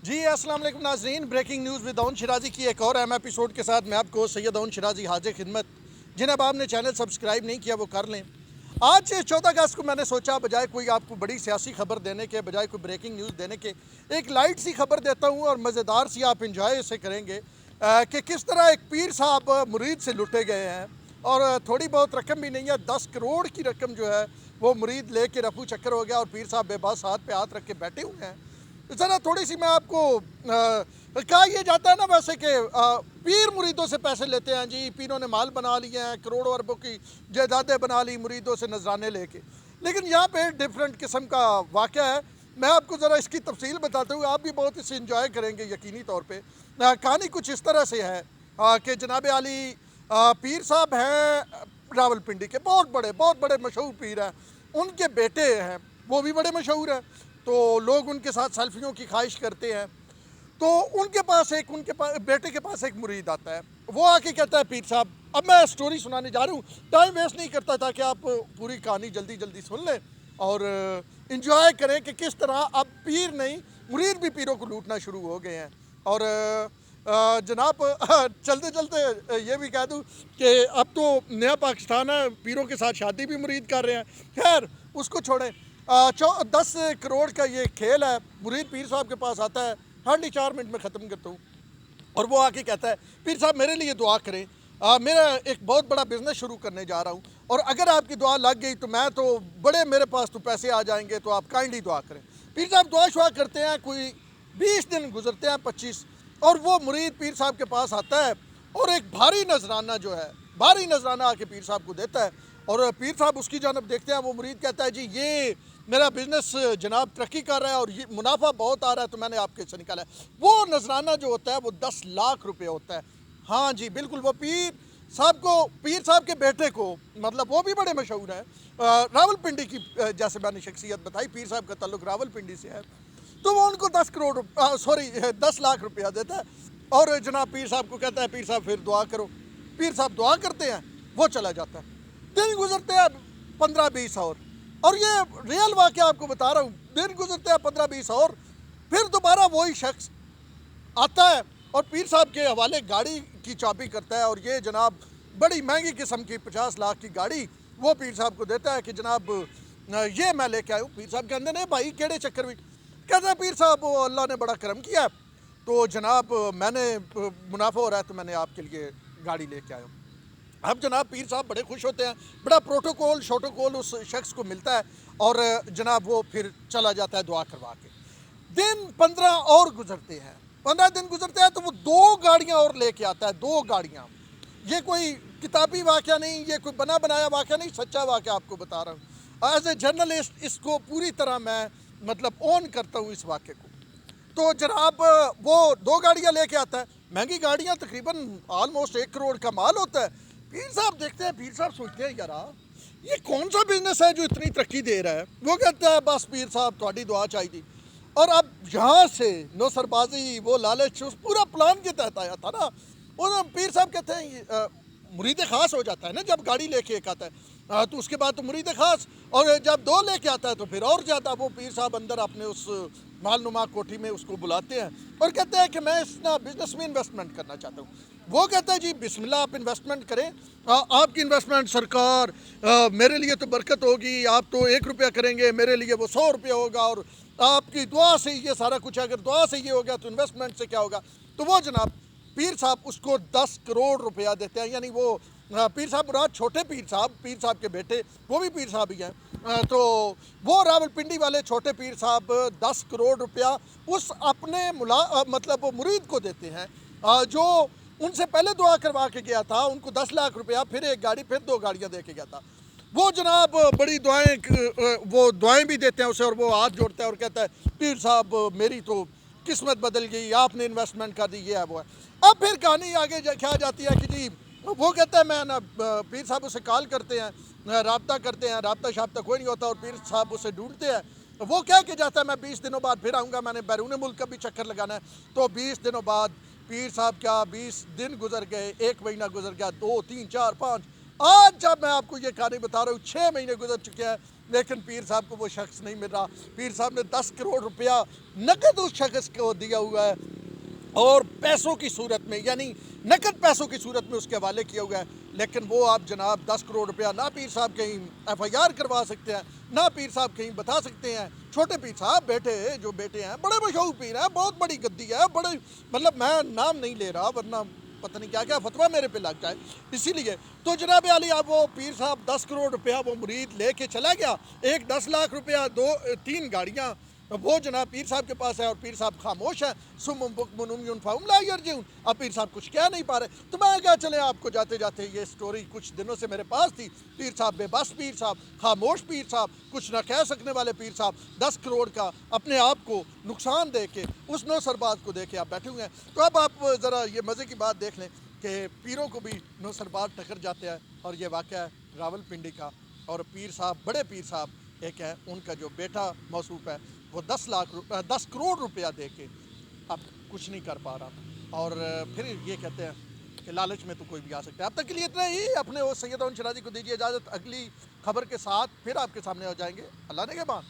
जी अस्सलाम वालेकुम नाज़रीन, breaking news with Awan Shirazi की एक और अहम एपिसोड के साथ मैं आपको सैयद अवन शिराजी हाजिर खिदमत। जिन्हें अब आपने चैनल सब्सक्राइब नहीं किया वो कर लें। आज 14 अगस्त को मैंने सोचा बजाय कोई आपको बड़ी सियासी खबर देने के, बजाय कोई ब्रेकिंग न्यूज़ देने के, एक लाइट सी खबर देता हूँ और मज़ेदार सी आप इंजॉय इसे करेंगे कि किस तरह एक पीर साहब मुरीद से लुटे गए हैं। और थोड़ी बहुत रकम भी नहीं है, 10 करोड़ की रकम जो है वो मुरीद ले के रफू चक्कर हो गया और पीर साहब बेबस हाथ पे हाथ रख के बैठे हुए हैं। ज़रा थोड़ी सी मैं आपको कहा यह जाता है ना वैसे कि पीर मुरीदों से पैसे लेते हैं जी, पीरों ने माल बना लिए हैं, करोड़ों अरबों की जायदादें बना ली मुरीदों से नजराने लेके। लेकिन यहाँ पे डिफरेंट किस्म का वाक़या है। मैं आपको ज़रा इसकी तफसील बताता हूँ, आप भी बहुत इसे इंजॉय करेंगे यकीनी तौर पे। कहानी कुछ इस तरह से है कि जनाब आली पीर साहब हैं रावलपिंडी के, बहुत बड़े मशहूर पीर हैं। उनके बेटे हैं, वो भी बड़े मशहूर हैं, तो लोग उनके साथ सेल्फियों की ख्वाहिश करते हैं। तो उनके बेटे के पास एक मुरीद आता है। वो आके कहता है पीर साहब, अब मैं स्टोरी सुनाने जा रहा हूँ, टाइम वेस्ट नहीं करता ताकि आप पूरी कहानी जल्दी जल्दी सुन लें और इंजॉय करें कि किस तरह अब पीर नहीं मुरीद भी पीरों को लूटना शुरू हो गए हैं। और जनाब चलते चलते ये भी कह दूँ कि अब तो नया पाकिस्तान है, पीरों के साथ शादी भी मुरीद कर रहे हैं। खैर उसको छोड़ें। 10 करोड़ का ये खेल है। मुरीद पीर साहब के पास आता है, हार्डली 4 मिनट में ख़त्म करता हूँ। और वो आके कहता है पीर साहब मेरे लिए दुआ करें, मेरा एक बहुत बड़ा बिज़नेस शुरू करने जा रहा हूँ और अगर आपकी दुआ लग गई तो मैं तो बड़े, मेरे पास तो पैसे आ जाएंगे, तो आप काइंडली दुआ करें। पीर साहब दुआ शुआ करते हैं, कोई 20 दिन गुजरते हैं, 25, और वो मुरीद पीर साहब के पास आता है और एक भारी नजराना आके पीर साहब को देता है। और पीर साहब उसकी जानब देखते हैं, वो मुरीद कहता है जी ये मेरा बिज़नेस जनाब तरक्की कर रहा है और ये मुनाफा बहुत आ रहा है, तो मैंने आपके से निकाला है। वो नजराना जो होता है वो 10 लाख रुपए होता है। हाँ जी बिल्कुल, वो पीर साहब के बेटे को, मतलब वो भी बड़े मशहूर हैं, रावलपिंडी की, जैसे मैंने शख्सियत बताई, पीर साहब का ताल्लुक रावलपिंडी से है, तो वो उनको 10 लाख रुपया देता है। और जनाब पीर साहब को कहता है पीर साहब फिर दुआ करो। पीर साहब दुआ करते हैं, वो चला जाता है। दिन गुजरते हैं 15-20 और ये रियल वाक़या आपको बता रहा हूँ। दिन गुजरते हैं 15-20 और फिर दोबारा वही शख्स आता है और पीर साहब के हवाले गाड़ी की चाबी करता है। और ये जनाब बड़ी महंगी किस्म की 50 लाख की गाड़ी वो पीर साहब को देता है कि जनाब ये मैं लेके आया हूँ। पीर साहब कहते हैं भाई केड़े चक्कर में? कहते हैं पीर साहब अल्लाह ने बड़ा करम किया, तो जनाब मैंने मुनाफा हो रहा है तो मैंने आपके लिए गाड़ी लेके आया हूँ। अब जनाब पीर साहब बड़े खुश होते हैं, बड़ा शोटोकॉल उस शख्स को मिलता है और जनाब वो फिर चला जाता है दुआ करवा के। दिन 15 और गुजरते हैं, 15 दिन गुजरते हैं तो वो 2 गाड़ियाँ और लेके आता है। 2 गाड़ियाँ, ये कोई किताबी वाक़या नहीं, ये कोई बना बनाया वाक़या नहीं, सच्चा वाक़या आपको बता रहा हूँ। एज ए जर्नलिस्ट इसको पूरी तरह मैं मतलब ऑन करता हूँ इस वाक़े को। तो जनाब वो 2 गाड़ियाँ लेके आता है, महंगी गाड़ियाँ, तकरीबन ऑलमोस्ट 1 करोड़ का माल होता है। पीर साहब देखते हैं, पीर साहब सोचते हैं यार ये कौन सा बिजनेस है जो इतनी तरक्की दे रहा है। वो कहता है बस पीर साहब थोड़ी दुआ चाहिए। और अब यहाँ से नो सरबाजी, वो लालच उस पूरा प्लान के तहत आया था ना। वो पीर साहब कहते हैं मुरीद ख़ास हो जाता है ना जब गाड़ी लेके एक आता है, तो उसके बाद तो मुरीद ख़ास, और जब 2 लेके आता है तो फिर और ज़्यादा। वो पीर साहब अंदर अपने उस मालनुमा कोठी में उसको बुलाते हैं और कहते हैं कि मैं इस ना बिज़नेस में इन्वेस्टमेंट करना चाहता हूँ। वो कहता है जी बिस्मिल्लाह आप इन्वेस्टमेंट करें, आपकी इन्वेस्टमेंट सरकार, मेरे लिए तो बरकत होगी, आप तो 1 रुपया करेंगे, मेरे लिए वो 100 रुपया होगा, और आपकी दुआ से ये सारा कुछ है, अगर दुआ से ये हो गया तो इन्वेस्टमेंट से क्या होगा। तो वो जनाब पीर साहब उसको 10 करोड़ रुपया देते हैं। यानी वो पीर साहब मुराद छोटे पीर साहब के बेटे, वो भी पीर साहब ही हैं। तो वो रावलपिंडी वाले छोटे पीर साहब 10 करोड़ रुपया उस अपने मतलब मुरीद को देते हैं जो उनसे पहले दुआ करवा के गया था। उनको 10 लाख रुपया, फिर 1 गाड़ी, फिर 2 गाड़ियाँ दे के गया था। वो जनाब बड़ी दुआएं भी देते हैं उसे, और वो हाथ जोड़ता है और कहता है पीर साहब मेरी तो किस्मत बदल गई, आपने इन्वेस्टमेंट कर दी, ये है वो है। अब फिर कहानी आगे क्या जाती है कि जी वो कहता है मैं ना, पीर साहब उसे कॉल करते हैं, राब्ता करते हैं, राब्ता शाब्ता कोई नहीं होता, और पीर साहब उसे ढूंढते हैं। वो कह के जाता है मैं 20 दिनों बाद फिर आऊँगा, मैंने बैरून मुल्क का भी चक्कर लगाना है। तो 20 दिनों बाद पीर साहब क्या 20 दिन गुजर गए, 1 महीना गुजर गया, 2, 3, 4, 5, आज जब मैं आपको ये कहानी बता रहा हूँ 6 महीने गुजर चुके हैं। لیکن پیر صاحب کو وہ شخص نہیں مل رہا. پیر صاحب نے 10 کروڑ روپیہ نقد اس شخص کو دیا ہوا ہے اور پیسوں کی صورت میں، یعنی نقد پیسوں کی صورت میں اس کے حوالے کیا ہوا ہے. لیکن وہ آپ جناب 10 کروڑ روپیہ نہ پیر صاحب کہیں ایف آئی آر کروا سکتے ہیں، نہ پیر صاحب کہیں بتا سکتے ہیں. چھوٹے پیر صاحب جو بیٹے ہیں بڑے مشہور پیر ہیں، بہت بڑی گدی ہے، بڑے مطلب میں نام نہیں لے رہا ورنہ پتہ نہیں کیا فتویٰ میرے پہ لگ جائے. اسی لیے تو جناب عالی اب وہ پیر صاحب 10 کروڑ روپیہ وہ مرید لے کے چلا گیا. ایک 10 لاکھ روپیہ 3 گاڑیاں وہ جناب پیر صاحب کے پاس ہے اور پیر صاحب خاموش ہے. سم بکم عمی فہم لا یرجعون. اب پیر صاحب کچھ کہہ نہیں پا رہے. تو میں کہا چلے آپ کو جاتے جاتے یہ سٹوری کچھ دنوں سے میرے پاس تھی. پیر صاحب بے بس پیر صاحب، خاموش پیر صاحب، کچھ نہ کہہ سکنے والے پیر صاحب، 10 کروڑ کا اپنے آپ کو نقصان دے کے اس نو سرباز کو دے کے آپ بیٹھے ہوئے ہیں. تو اب آپ ذرا یہ مزے کی بات دیکھ لیں کہ پیروں کو بھی نو سرباز ٹکر جاتے ہیں. اور یہ واقعہ ہے راول پنڈی کا. اور پیر صاحب، بڑے پیر صاحب ایک ہے، ان کا جو بیٹا موصوف ہے وہ 10 کروڑ روپیہ دے کے اب کچھ نہیں کر پا رہا. اور پھر یہ کہتے ہیں کہ لالچ میں تو کوئی بھی آ سکتا ہے. اب تک کے لیے اتنا ہی. اپنے وہ سید اون شیرازی کو دیجیے اجازت. اگلی خبر کے ساتھ پھر آپ کے سامنے ہو جائیں گے. اللہ نگہبان.